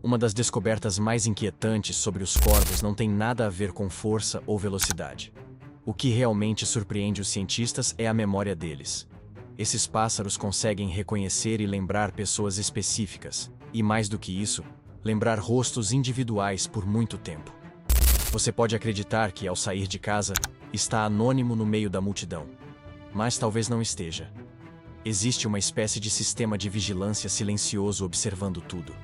Uma das descobertas mais inquietantes sobre os corvos não tem nada a ver com força ou velocidade. O que realmente surpreende os cientistas é a memória deles. Esses pássaros conseguem reconhecer e lembrar pessoas específicas, e mais do que isso, lembrar rostos individuais por muito tempo. Você pode acreditar que, ao sair de casa, está anônimo no meio da multidão. Mas talvez não esteja. Existe uma espécie de sistema de vigilância silencioso observando tudo.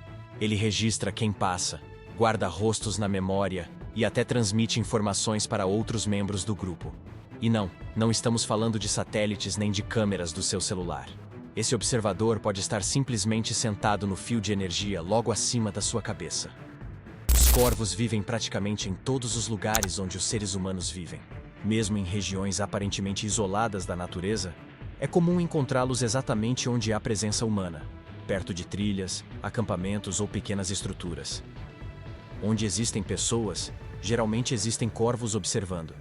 Ele registra quem passa, guarda rostos na memória e até transmite informações para outros membros do grupo. E não estamos falando de satélites nem de câmeras do seu celular. Esse observador pode estar simplesmente sentado no fio de energia logo acima da sua cabeça. Os corvos vivem praticamente em todos os lugares onde os seres humanos vivem. Mesmo em regiões aparentemente isoladas da natureza, é comum encontrá-los exatamente onde há presença humana, perto de trilhas, acampamentos ou pequenas estruturas. Onde existem pessoas, geralmente existem corvos observando.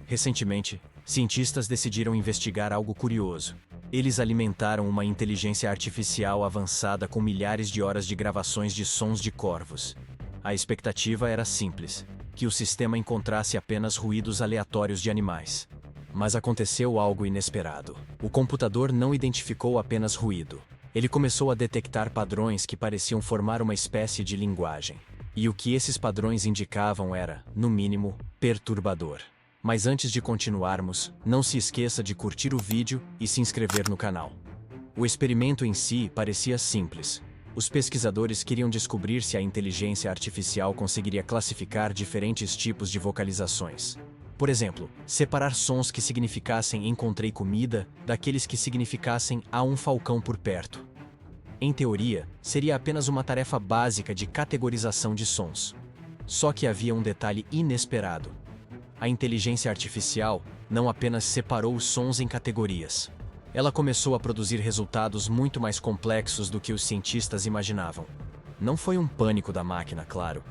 Recentemente, cientistas decidiram investigar algo curioso. Eles alimentaram uma inteligência artificial avançada com milhares de horas de gravações de sons de corvos. A expectativa era simples, que o sistema encontrasse apenas ruídos aleatórios de animais. Mas aconteceu algo inesperado. O computador não identificou apenas ruído. Ele começou a detectar padrões que pareciam formar uma espécie de linguagem. E o que esses padrões indicavam era, no mínimo, perturbador. Mas antes de continuarmos, não se esqueça de curtir o vídeo e se inscrever no canal. O experimento em si parecia simples. Os pesquisadores queriam descobrir se a inteligência artificial conseguiria classificar diferentes tipos de vocalizações. Por exemplo, separar sons que significassem encontrei comida daqueles que significassem há um falcão por perto. Em teoria, seria apenas uma tarefa básica de categorização de sons. Só que havia um detalhe inesperado. A inteligência artificial não apenas separou os sons em categorias. Ela começou a produzir resultados muito mais complexos do que os cientistas imaginavam. Não foi um pânico da máquina, claro.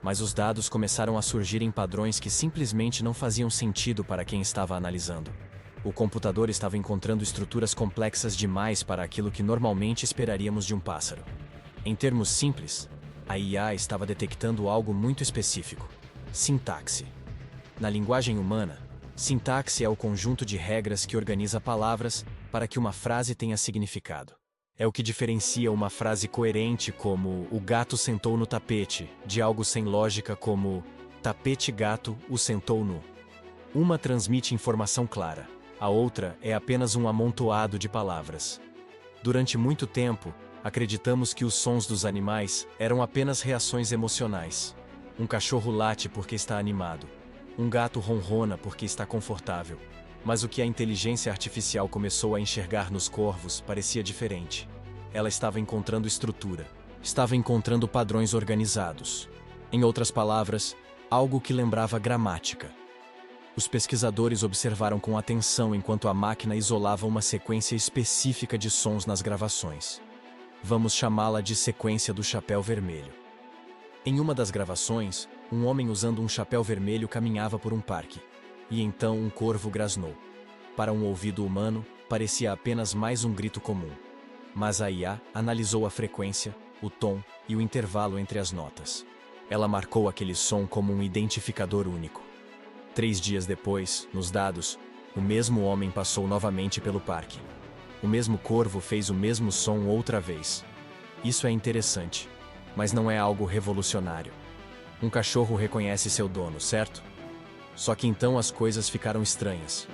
Mas os dados começaram a surgir em padrões que simplesmente não faziam sentido para quem estava analisando. O computador estava encontrando estruturas complexas demais para aquilo que normalmente esperaríamos de um pássaro. Em termos simples, a IA estava detectando algo muito específico: sintaxe. Na linguagem humana, sintaxe é o conjunto de regras que organiza palavras para que uma frase tenha significado. É o que diferencia uma frase coerente como "o gato sentou no tapete" de algo sem lógica como "tapete gato o sentou no". Uma transmite informação clara, a outra é apenas um amontoado de palavras. Durante muito tempo, acreditamos que os sons dos animais eram apenas reações emocionais. Um cachorro late porque está animado. Um gato ronrona porque está confortável. Mas o que a inteligência artificial começou a enxergar nos corvos parecia diferente. Ela estava encontrando estrutura, estava encontrando padrões organizados. Em outras palavras, algo que lembrava gramática. Os pesquisadores observaram com atenção enquanto a máquina isolava uma sequência específica de sons nas gravações. Vamos chamá-la de sequência do chapéu vermelho. Em uma das gravações, um homem usando um chapéu vermelho caminhava por um parque. E então um corvo grasnou. Para um ouvido humano, parecia apenas mais um grito comum. Mas a IA analisou a frequência, o tom e o intervalo entre as notas. Ela marcou aquele som como um identificador único. 3 dias depois, nos dados, o mesmo homem passou novamente pelo parque. O mesmo corvo fez o mesmo som outra vez. Isso é interessante, mas não é algo revolucionário. Um cachorro reconhece seu dono, certo? Só que então as coisas ficaram estranhas.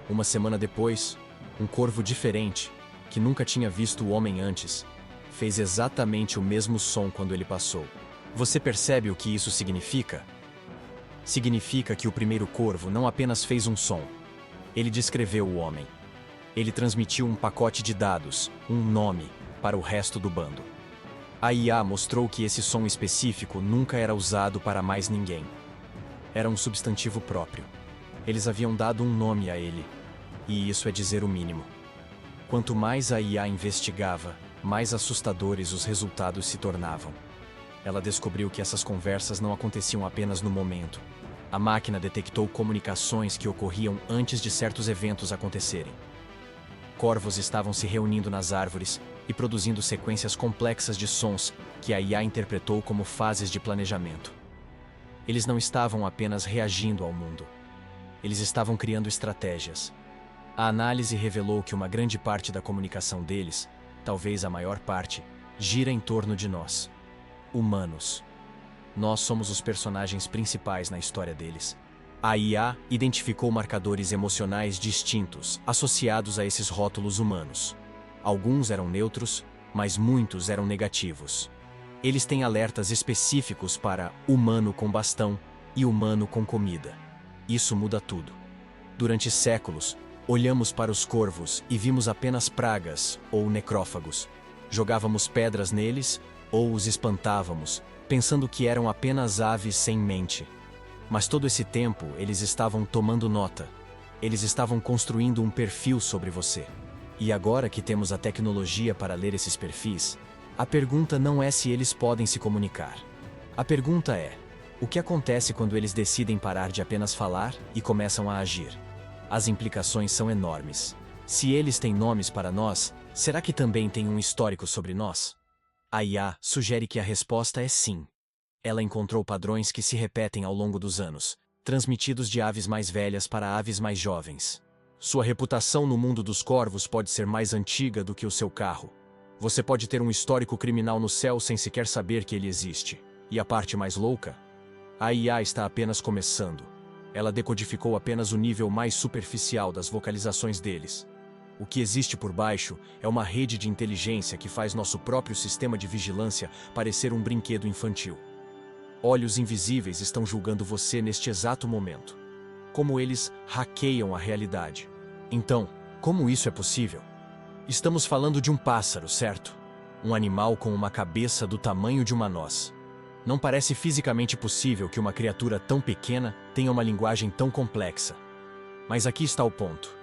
Uma semana depois, um corvo diferente, que nunca tinha visto o homem antes, fez exatamente o mesmo som quando ele passou. Você percebe o que isso significa? Significa que o primeiro corvo não apenas fez um som. Ele descreveu o homem. Ele transmitiu um pacote de dados, um nome, para o resto do bando. A IA mostrou que esse som específico nunca era usado para mais ninguém. Era um substantivo próprio. Eles haviam dado um nome a ele. E isso é dizer o mínimo. Quanto mais a IA investigava, mais assustadores os resultados se tornavam. Ela descobriu que essas conversas não aconteciam apenas no momento. A máquina detectou comunicações que ocorriam antes de certos eventos acontecerem. Corvos estavam se reunindo nas árvores, e produzindo sequências complexas de sons que a IA interpretou como fases de planejamento. Eles não estavam apenas reagindo ao mundo. Eles estavam criando estratégias. A análise revelou que uma grande parte da comunicação deles, talvez a maior parte, gira em torno de nós, humanos. Nós somos os personagens principais na história deles. A IA identificou marcadores emocionais distintos associados a esses rótulos humanos. Alguns eram neutros, mas muitos eram negativos. Eles têm alertas específicos para humano com bastão e humano com comida. Isso muda tudo. Durante séculos, olhamos para os corvos e vimos apenas pragas ou necrófagos. Jogávamos pedras neles ou os espantávamos, pensando que eram apenas aves sem mente. Mas todo esse tempo eles estavam tomando nota. Eles estavam construindo um perfil sobre você. E agora que temos a tecnologia para ler esses perfis, a pergunta não é se eles podem se comunicar. A pergunta é: o que acontece quando eles decidem parar de apenas falar e começam a agir? As implicações são enormes. Se eles têm nomes para nós, será que também têm um histórico sobre nós? A IA sugere que a resposta é sim. Ela encontrou padrões que se repetem ao longo dos anos, transmitidos de aves mais velhas para aves mais jovens. Sua reputação no mundo dos corvos pode ser mais antiga do que o seu carro. Você pode ter um histórico criminal no céu sem sequer saber que ele existe. E a parte mais louca? A IA está apenas começando. Ela decodificou apenas o nível mais superficial das vocalizações deles. O que existe por baixo é uma rede de inteligência que faz nosso próprio sistema de vigilância parecer um brinquedo infantil. Olhos invisíveis estão julgando você neste exato momento. Como eles hackeiam a realidade. Então, como isso é possível? Estamos falando de um pássaro, certo? Um animal com uma cabeça do tamanho de uma noz. Não parece fisicamente possível que uma criatura tão pequena tenha uma linguagem tão complexa. Mas aqui está o ponto.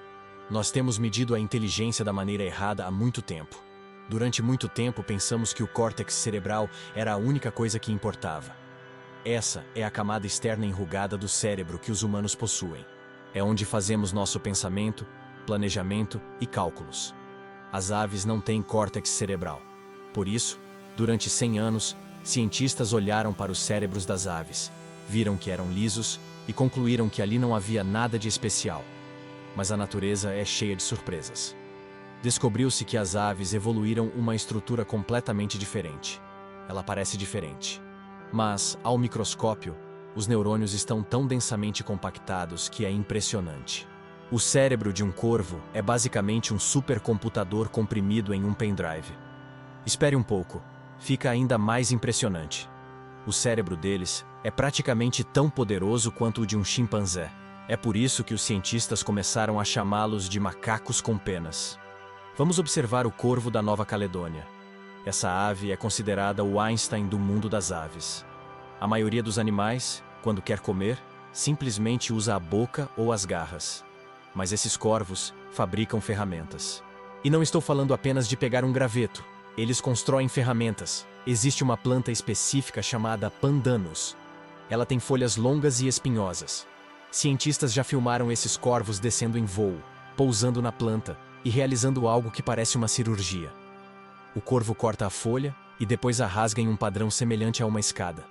Nós temos medido a inteligência da maneira errada há muito tempo. Durante muito tempo pensamos que o córtex cerebral era a única coisa que importava. Essa é a camada externa enrugada do cérebro que os humanos possuem. É onde fazemos nosso pensamento, planejamento e cálculos. As aves não têm córtex cerebral. Por isso, durante 100 anos, cientistas olharam para os cérebros das aves, viram que eram lisos e concluíram que ali não havia nada de especial. Mas a natureza é cheia de surpresas. Descobriu-se que as aves evoluíram uma estrutura completamente diferente. Ela parece diferente. Mas, ao microscópio, os neurônios estão tão densamente compactados que é impressionante. O cérebro de um corvo é basicamente um supercomputador comprimido em um pendrive. Espere um pouco, fica ainda mais impressionante. O cérebro deles é praticamente tão poderoso quanto o de um chimpanzé. É por isso que os cientistas começaram a chamá-los de macacos com penas. Vamos observar o corvo da Nova Caledônia. Essa ave é considerada o Einstein do mundo das aves. A maioria dos animais, quando quer comer, simplesmente usa a boca ou as garras. Mas esses corvos fabricam ferramentas. E não estou falando apenas de pegar um graveto. Eles constroem ferramentas. Existe uma planta específica chamada pandanus. Ela tem folhas longas e espinhosas. Cientistas já filmaram esses corvos descendo em voo, pousando na planta e realizando algo que parece uma cirurgia. O corvo corta a folha e depois a rasga em um padrão semelhante a uma escada.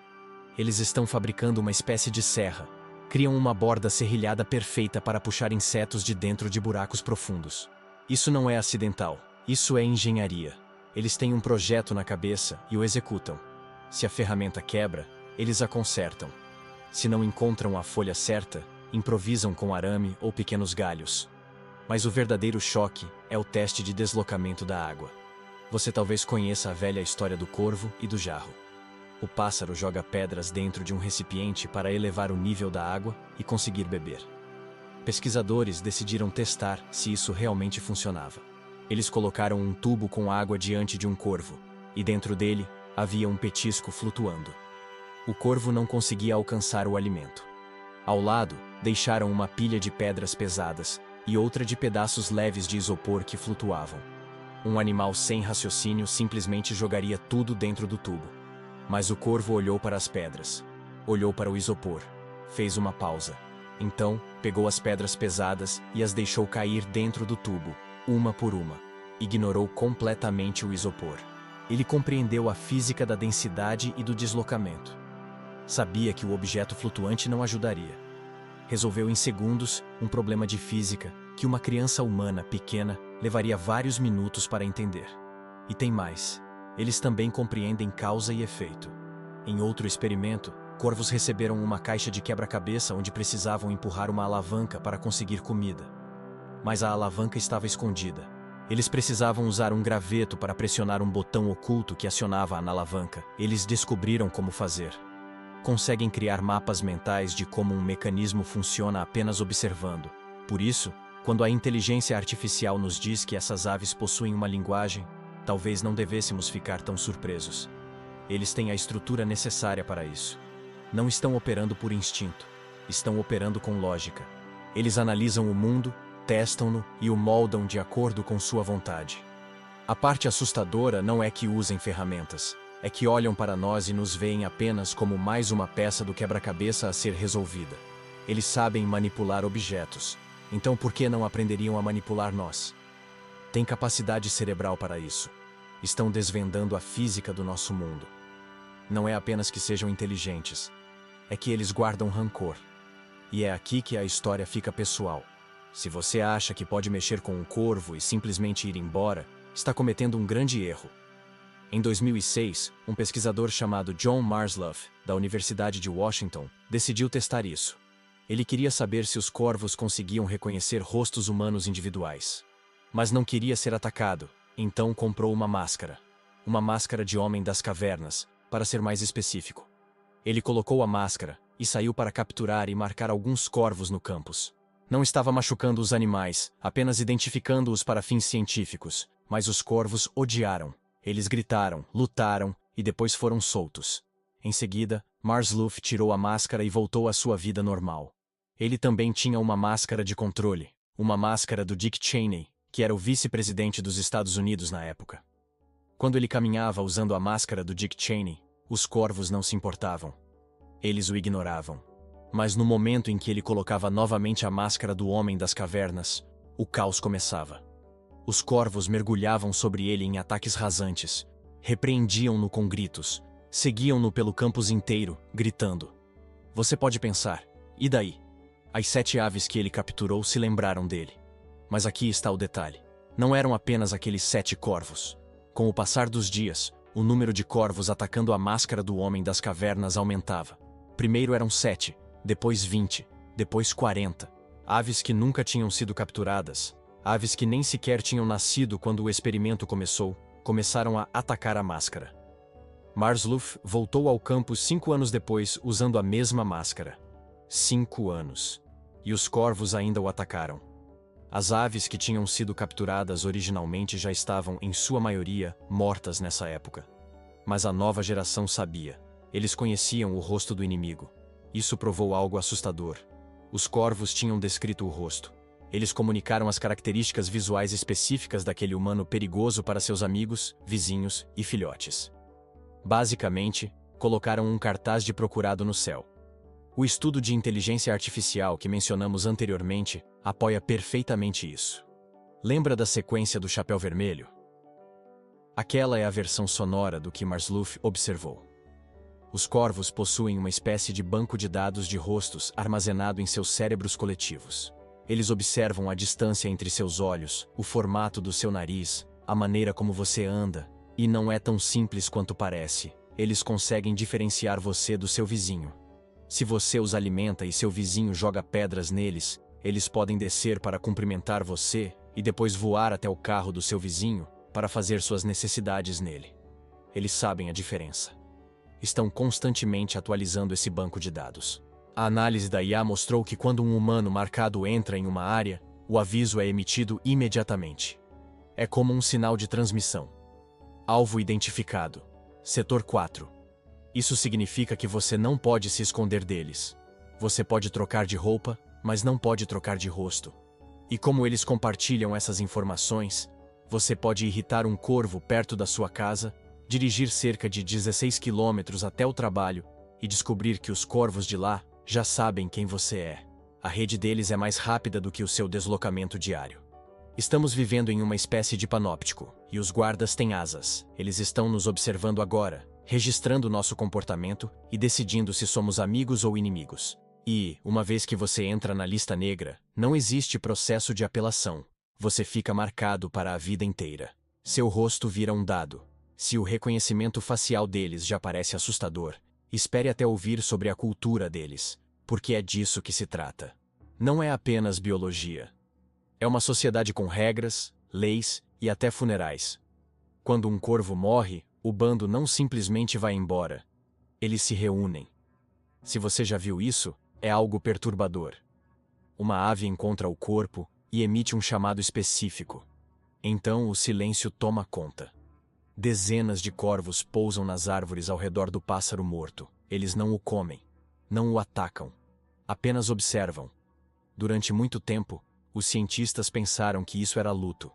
Eles estão fabricando uma espécie de serra. Criam uma borda serrilhada perfeita para puxar insetos de dentro de buracos profundos. Isso não é acidental. Isso é engenharia. Eles têm um projeto na cabeça e o executam. Se a ferramenta quebra, eles a consertam. Se não encontram a folha certa, improvisam com arame ou pequenos galhos. Mas o verdadeiro choque é o teste de deslocamento da água. Você talvez conheça a velha história do corvo e do jarro. O pássaro joga pedras dentro de um recipiente para elevar o nível da água e conseguir beber. Pesquisadores decidiram testar se isso realmente funcionava. Eles colocaram um tubo com água diante de um corvo, e dentro dele havia um petisco flutuando. O corvo não conseguia alcançar o alimento. Ao lado, deixaram uma pilha de pedras pesadas e outra de pedaços leves de isopor que flutuavam. Um animal sem raciocínio simplesmente jogaria tudo dentro do tubo. Mas o corvo olhou para as pedras, olhou para o isopor, fez uma pausa. Então, pegou as pedras pesadas e as deixou cair dentro do tubo, uma por uma. ignorou completamente o isopor. Ele compreendeu a física da densidade e do deslocamento. Sabia que o objeto flutuante não ajudaria. Resolveu em segundos um problema de física que uma criança humana pequena levaria vários minutos para entender. E tem mais. Eles também compreendem causa e efeito. Em outro experimento, corvos receberam uma caixa de quebra-cabeça onde precisavam empurrar uma alavanca para conseguir comida. Mas a alavanca estava escondida. Eles precisavam usar um graveto para pressionar um botão oculto que acionava a alavanca. Eles descobriram como fazer. Conseguem criar mapas mentais de como um mecanismo funciona apenas observando. Por isso, quando a inteligência artificial nos diz que essas aves possuem uma linguagem, talvez não devêssemos ficar tão surpresos. Eles têm a estrutura necessária para isso. Não estão operando por instinto. Estão operando com lógica. Eles analisam o mundo, testam-no e o moldam de acordo com sua vontade. A parte assustadora não é que usem ferramentas, é que olham para nós e nos veem apenas como mais uma peça do quebra-cabeça a ser resolvida. Eles sabem manipular objetos, então por que não aprenderiam a manipular nós? Têm capacidade cerebral para isso. Estão desvendando a física do nosso mundo. Não é apenas que sejam inteligentes, é que eles guardam rancor. E é aqui que a história fica pessoal. Se você acha que pode mexer com um corvo e simplesmente ir embora, está cometendo um grande erro. Em 2006, um pesquisador chamado John Marsluff, da Universidade de Washington, decidiu testar isso. Ele queria saber se os corvos conseguiam reconhecer rostos humanos individuais. Mas não queria ser atacado, então comprou uma máscara. Uma máscara de homem das cavernas, para ser mais específico. Ele colocou a máscara e saiu para capturar e marcar alguns corvos no campus. Não estava machucando os animais, apenas identificando-os para fins científicos, mas os corvos odiaram. Eles gritaram, lutaram e depois foram soltos. Em seguida, Marsluff tirou a máscara e voltou à sua vida normal. Ele também tinha uma máscara de controle, uma máscara do Dick Cheney, que era o vice-presidente dos Estados Unidos na época. Quando ele caminhava usando a máscara do Dick Cheney, os corvos não se importavam. Eles o ignoravam. Mas no momento em que ele colocava novamente a máscara do homem das cavernas, o caos começava. Os corvos mergulhavam sobre ele em ataques rasantes, repreendiam-no com gritos, seguiam-no pelo campus inteiro, gritando. Você pode pensar, e daí? As 7 aves que ele capturou se lembraram dele. Mas aqui está o detalhe. Não eram apenas aqueles 7 corvos. Com o passar dos dias, o número de corvos atacando a máscara do homem das cavernas aumentava. Primeiro eram 7, depois 20, depois 40. Aves que nunca tinham sido capturadas, aves que nem sequer tinham nascido quando o experimento começou, começaram a atacar a máscara. Marsluff voltou ao campus 5 anos depois usando a mesma máscara. 5 anos. E os corvos ainda o atacaram. As aves que tinham sido capturadas originalmente já estavam, em sua maioria, mortas nessa época. Mas a nova geração sabia. Eles conheciam o rosto do inimigo. Isso provou algo assustador. Os corvos tinham descrito o rosto. Eles comunicaram as características visuais específicas daquele humano perigoso para seus amigos, vizinhos e filhotes. Basicamente, colocaram um cartaz de procurado no céu. O estudo de inteligência artificial que mencionamos anteriormente apoia perfeitamente isso. Lembra da sequência do Chapéu Vermelho? Aquela é a versão sonora do que Marsluff observou. Os corvos possuem uma espécie de banco de dados de rostos armazenado em seus cérebros coletivos. Eles observam a distância entre seus olhos, o formato do seu nariz, a maneira como você anda, e não é tão simples quanto parece. Eles conseguem diferenciar você do seu vizinho. Se você os alimenta e seu vizinho joga pedras neles, eles podem descer para cumprimentar você e depois voar até o carro do seu vizinho para fazer suas necessidades nele. Eles sabem a diferença. Estão constantemente atualizando esse banco de dados. A análise da IA mostrou que quando um humano marcado entra em uma área, o aviso é emitido imediatamente. É como um sinal de transmissão. Alvo identificado. Setor 4. Isso significa que você não pode se esconder deles. Você pode trocar de roupa, mas não pode trocar de rosto. E como eles compartilham essas informações, você pode irritar um corvo perto da sua casa, dirigir cerca de 16 quilômetros até o trabalho e descobrir que os corvos de lá já sabem quem você é. A rede deles é mais rápida do que o seu deslocamento diário. Estamos vivendo em uma espécie de panóptico, e os guardas têm asas. Eles estão nos observando agora, registrando nosso comportamento e decidindo se somos amigos ou inimigos. E, uma vez que você entra na lista negra, não existe processo de apelação. Você fica marcado para a vida inteira. Seu rosto vira um dado. Se o reconhecimento facial deles já parece assustador, espere até ouvir sobre a cultura deles, porque é disso que se trata. Não é apenas biologia. É uma sociedade com regras, leis e até funerais. Quando um corvo morre, o bando não simplesmente vai embora. Eles se reúnem. Se você já viu isso, é algo perturbador. Uma ave encontra o corpo e emite um chamado específico. Então o silêncio toma conta. Dezenas de corvos pousam nas árvores ao redor do pássaro morto. Eles não o comem, não o atacam, apenas observam. Durante muito tempo, os cientistas pensaram que isso era luto.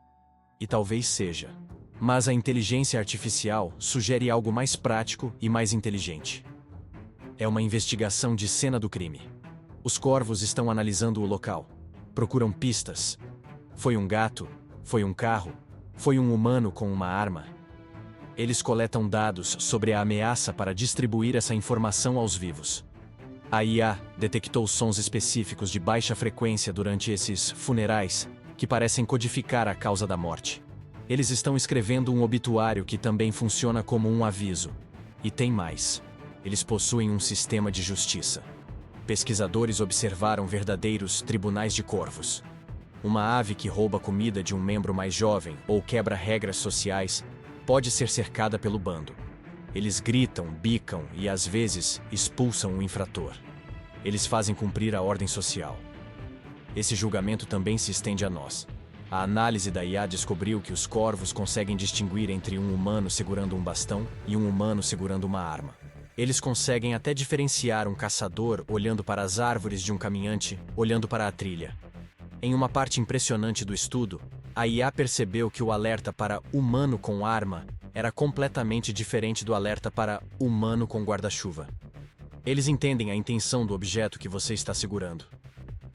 E talvez seja. Mas a inteligência artificial sugere algo mais prático e mais inteligente. É uma investigação de cena do crime. Os corvos estão analisando o local. Procuram pistas. Foi um gato? Foi um carro? Foi um humano com uma arma? Eles coletam dados sobre a ameaça para distribuir essa informação aos vivos. A IA detectou sons específicos de baixa frequência durante esses funerais, que parecem codificar a causa da morte. Eles estão escrevendo um obituário que também funciona como um aviso. E tem mais. Eles possuem um sistema de justiça. Pesquisadores observaram verdadeiros tribunais de corvos. Uma ave que rouba comida de um membro mais jovem ou quebra regras sociais pode ser cercada pelo bando. Eles gritam, bicam e, às vezes, expulsam o infrator. Eles fazem cumprir a ordem social. Esse julgamento também se estende a nós. A análise da IA descobriu que os corvos conseguem distinguir entre um humano segurando um bastão e um humano segurando uma arma. Eles conseguem até diferenciar um caçador olhando para as árvores de um caminhante olhando para a trilha. Em uma parte impressionante do estudo, a IA percebeu que o alerta para humano com arma era completamente diferente do alerta para humano com guarda-chuva. Eles entendem a intenção do objeto que você está segurando.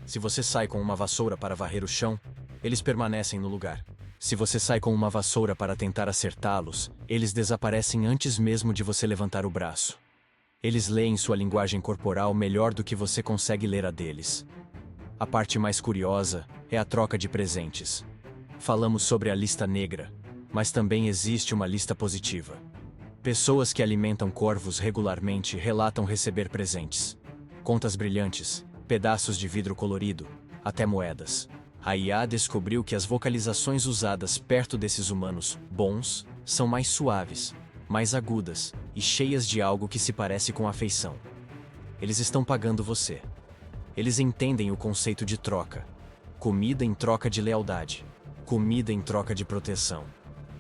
Se você sai com uma vassoura para varrer o chão, eles permanecem no lugar. Se você sai com uma vassoura para tentar acertá-los, eles desaparecem antes mesmo de você levantar o braço. Eles leem sua linguagem corporal melhor do que você consegue ler a deles. A parte mais curiosa é a troca de presentes. Falamos sobre a lista negra, mas também existe uma lista positiva. Pessoas que alimentam corvos regularmente relatam receber presentes. Contas brilhantes, pedaços de vidro colorido, até moedas. A IA descobriu que as vocalizações usadas perto desses humanos bons são mais suaves, mais agudas e cheias de algo que se parece com afeição. Eles estão pagando você. Eles entendem o conceito de troca. Comida em troca de lealdade. Comida em troca de proteção.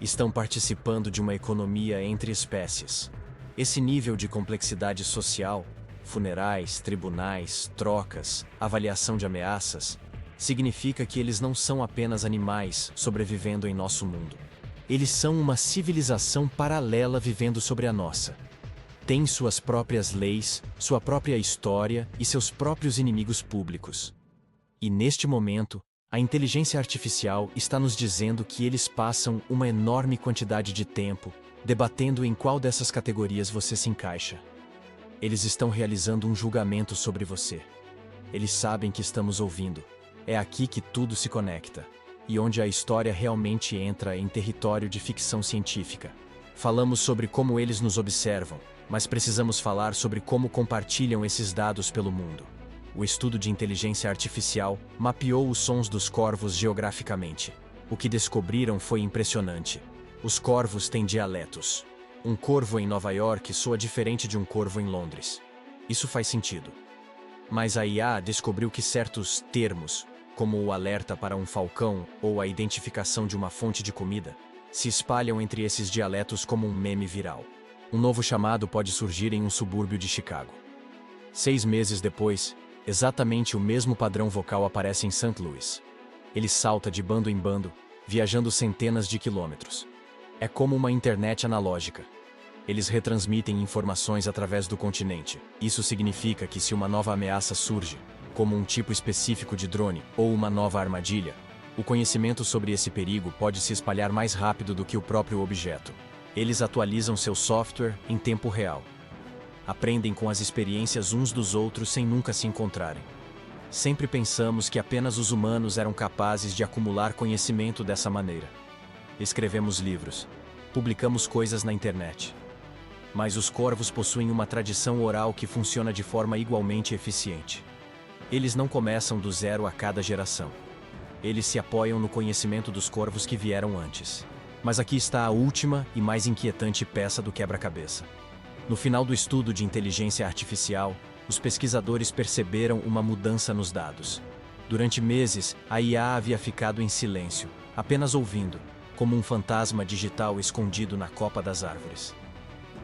Estão participando de uma economia entre espécies. Esse nível de complexidade social, funerais, tribunais, trocas, avaliação de ameaças, significa que eles não são apenas animais sobrevivendo em nosso mundo. Eles são uma civilização paralela vivendo sobre a nossa. Têm suas próprias leis, sua própria história e seus próprios inimigos públicos. E neste momento, a inteligência artificial está nos dizendo que eles passam uma enorme quantidade de tempo debatendo em qual dessas categorias você se encaixa. Eles estão realizando um julgamento sobre você. Eles sabem que estamos ouvindo. É aqui que tudo se conecta, e onde a história realmente entra em território de ficção científica. Falamos sobre como eles nos observam, mas precisamos falar sobre como compartilham esses dados pelo mundo. O estudo de inteligência artificial mapeou os sons dos corvos geograficamente. O que descobriram foi impressionante. Os corvos têm dialetos. Um corvo em Nova York soa diferente de um corvo em Londres. Isso faz sentido. Mas a IA descobriu que certos termos, como o alerta para um falcão ou a identificação de uma fonte de comida, se espalham entre esses dialetos como um meme viral. Um novo chamado pode surgir em um subúrbio de Chicago. 6 meses depois, exatamente o mesmo padrão vocal aparece em St. Louis. Ele salta de bando em bando, viajando centenas de quilômetros. É como uma internet analógica. Eles retransmitem informações através do continente. Isso significa que se uma nova ameaça surge, como um tipo específico de drone ou uma nova armadilha, O conhecimento sobre esse perigo pode se espalhar mais rápido do que o próprio objeto. Eles atualizam seu software em tempo real. Aprendem com as experiências uns dos outros sem nunca se encontrarem. Sempre pensamos que apenas os humanos eram capazes de acumular conhecimento dessa maneira. Escrevemos livros, publicamos coisas na internet. Mas os corvos possuem uma tradição oral que funciona de forma igualmente eficiente. Eles não começam do zero a cada geração. Eles se apoiam no conhecimento dos corvos que vieram antes. Mas aqui está a última e mais inquietante peça do quebra-cabeça. No final do estudo de inteligência artificial, os pesquisadores perceberam uma mudança nos dados. Durante meses, a IA havia ficado em silêncio, apenas ouvindo, como um fantasma digital escondido na copa das árvores.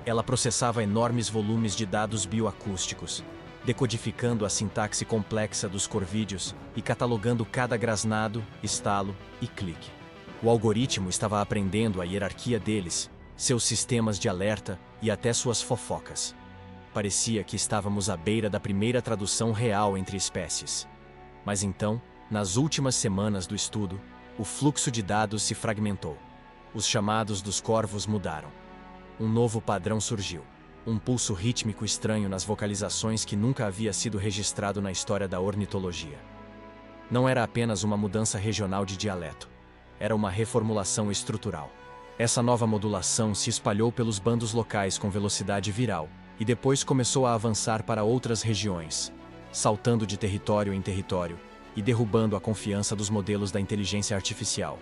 Ela processava enormes volumes de dados bioacústicos, decodificando a sintaxe complexa dos corvídeos e catalogando cada grasnado, estalo e clique. O algoritmo estava aprendendo a hierarquia deles, seus sistemas de alerta e até suas fofocas. Parecia que estávamos à beira da primeira tradução real entre espécies. Mas então, nas últimas semanas do estudo, o fluxo de dados se fragmentou. Os chamados dos corvos mudaram. Um novo padrão surgiu. Um pulso rítmico estranho nas vocalizações que nunca havia sido registrado na história da ornitologia. Não era apenas uma mudança regional de dialeto. Era uma reformulação estrutural. Essa nova modulação se espalhou pelos bandos locais com velocidade viral, e depois começou a avançar para outras regiões, saltando de território em território e derrubando a confiança dos modelos da inteligência artificial.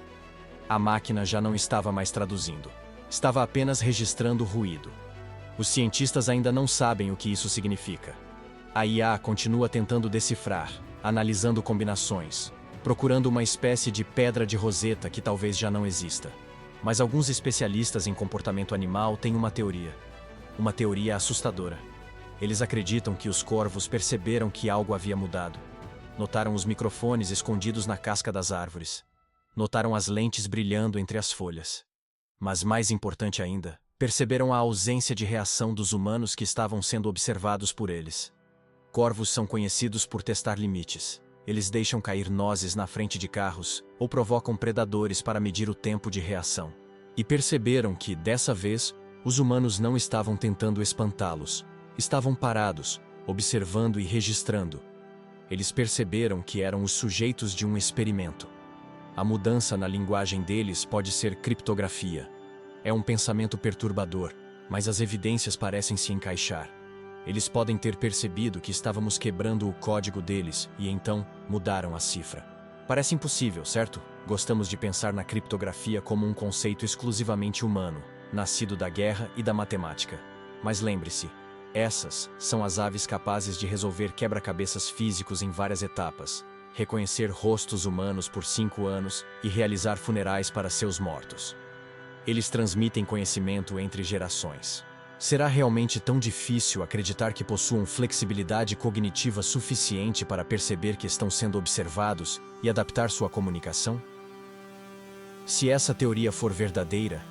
A máquina já não estava mais traduzindo. Estava apenas registrando ruído. Os cientistas ainda não sabem o que isso significa. A IA continua tentando decifrar, analisando combinações, procurando uma espécie de pedra de Roseta que talvez já não exista. Mas alguns especialistas em comportamento animal têm uma teoria. Uma teoria assustadora. Eles acreditam que os corvos perceberam que algo havia mudado. Notaram os microfones escondidos na casca das árvores. Notaram as lentes brilhando entre as folhas. Mas mais importante ainda, perceberam a ausência de reação dos humanos que estavam sendo observados por eles. Corvos são conhecidos por testar limites. Eles deixam cair nozes na frente de carros ou provocam predadores para medir o tempo de reação. E perceberam que, dessa vez, os humanos não estavam tentando espantá-los. Estavam parados, observando e registrando. Eles perceberam que eram os sujeitos de um experimento. A mudança na linguagem deles pode ser criptografia. É um pensamento perturbador, mas as evidências parecem se encaixar. Eles podem ter percebido que estávamos quebrando o código deles e então mudaram a cifra. Parece impossível, certo? Gostamos de pensar na criptografia como um conceito exclusivamente humano, nascido da guerra e da matemática. Mas lembre-se, essas são as aves capazes de resolver quebra-cabeças físicos em várias etapas, reconhecer rostos humanos por 5 anos e realizar funerais para seus mortos. Eles transmitem conhecimento entre gerações. Será realmente tão difícil acreditar que possuam flexibilidade cognitiva suficiente para perceber que estão sendo observados e adaptar sua comunicação? Se essa teoria for verdadeira,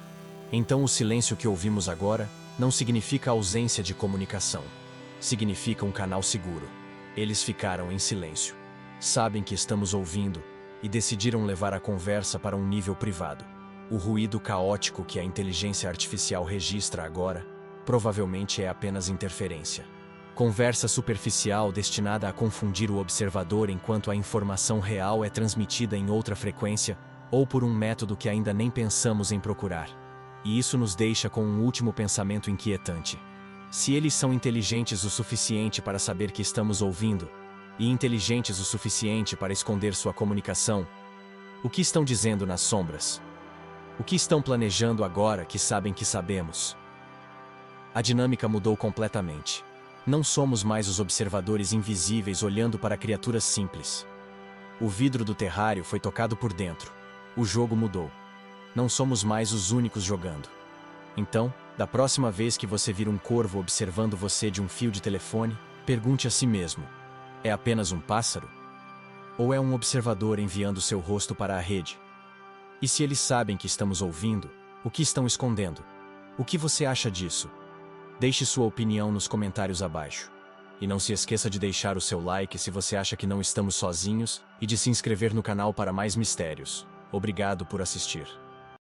então o silêncio que ouvimos agora não significa ausência de comunicação. Significa um canal seguro. Eles ficaram em silêncio. Sabem que estamos ouvindo e decidiram levar a conversa para um nível privado. O ruído caótico que a inteligência artificial registra agora provavelmente é apenas interferência. Conversa superficial destinada a confundir o observador enquanto a informação real é transmitida em outra frequência ou por um método que ainda nem pensamos em procurar. E isso nos deixa com um último pensamento inquietante. Se eles são inteligentes o suficiente para saber que estamos ouvindo, e inteligentes o suficiente para esconder sua comunicação, o que estão dizendo nas sombras? O que estão planejando agora que sabem que sabemos? A dinâmica mudou completamente. Não somos mais os observadores invisíveis olhando para criaturas simples. O vidro do terrário foi tocado por dentro. O jogo mudou. Não somos mais os únicos jogando. Então, da próxima vez que você vir um corvo observando você de um fio de telefone, pergunte a si mesmo: é apenas um pássaro? Ou é um observador enviando seu rosto para a rede? E se eles sabem que estamos ouvindo, o que estão escondendo? O que você acha disso? Deixe sua opinião nos comentários abaixo. E não se esqueça de deixar o seu like se você acha que não estamos sozinhos e de se inscrever no canal para mais mistérios. Obrigado por assistir.